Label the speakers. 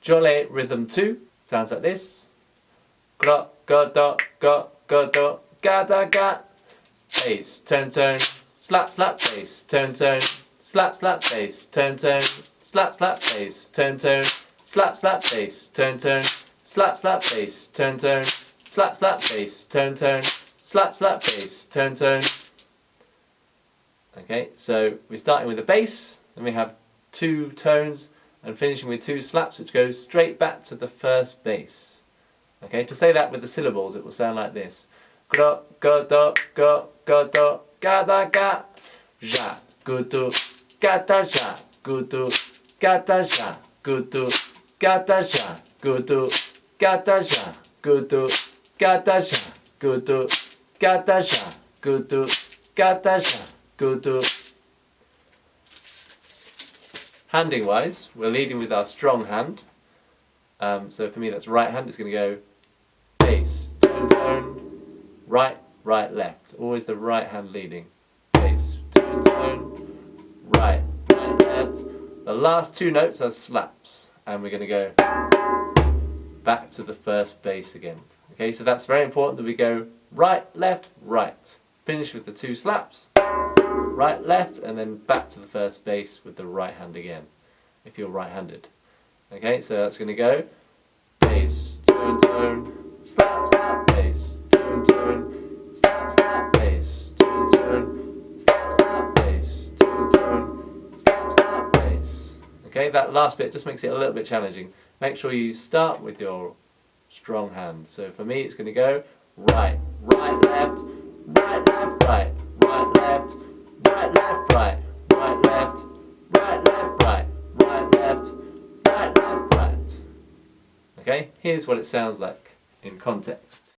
Speaker 1: Djole rhythm 2 sounds like this. Gra, ga, da, ga, ga, da, ga, da, ga. Bass, turn, turn, slap, slap, bass, turn, turn, slap, slap, bass, turn, turn, slap, slap, bass, turn, turn, slap, slap, bass, turn, turn, slap, slap, bass, turn, turn, slap, slap, bass, turn, turn, slap, slap, bass, turn, turn. Okay, so we're starting with the bass, then we have 2 tones, and finishing with 2 slaps, which goes straight back to the first bass. Okay, to say that with the syllables, it will sound like this. Gra, ga, da, ga, ga, da, ga, da, ga. Ja, gu, du, ga, da, ja, gu, du, ga, da, ja, gu, du, ga, da, ja, gu, du, ga, da, ja, gu, du, ga, da, ja, gu, du, ga, da, ja, gu, du, ga, da, ja, gu, du. Handing wise, we're leading with our strong hand. So for me that's right hand, it's going to go bass, tone, tone, right, right, left. Always the right hand leading. Bass, tone, tone, right, right, left. The last 2 notes are slaps, and we're going to go back to the first bass again. Okay, so that's very important that we go right, left, right. Finish with the 2 slaps. Right, left, and then back to the first bass with the right hand again, if you're right-handed. Okay, so that's going to go bass, tone, tone, slap, slap, bass, tone, tone, slap, slap, bass, tone, tone, slap, slap, bass, tone, tone, slap, slap, bass. Okay, that last bit just makes it a little bit challenging. Make sure you start with your strong hand. So for me, it's going to go right, right, left, right, left, right, right, left, right, left, right, right, left, right, left, right, right, left, right, left, right. Okay, here's what it sounds like in context.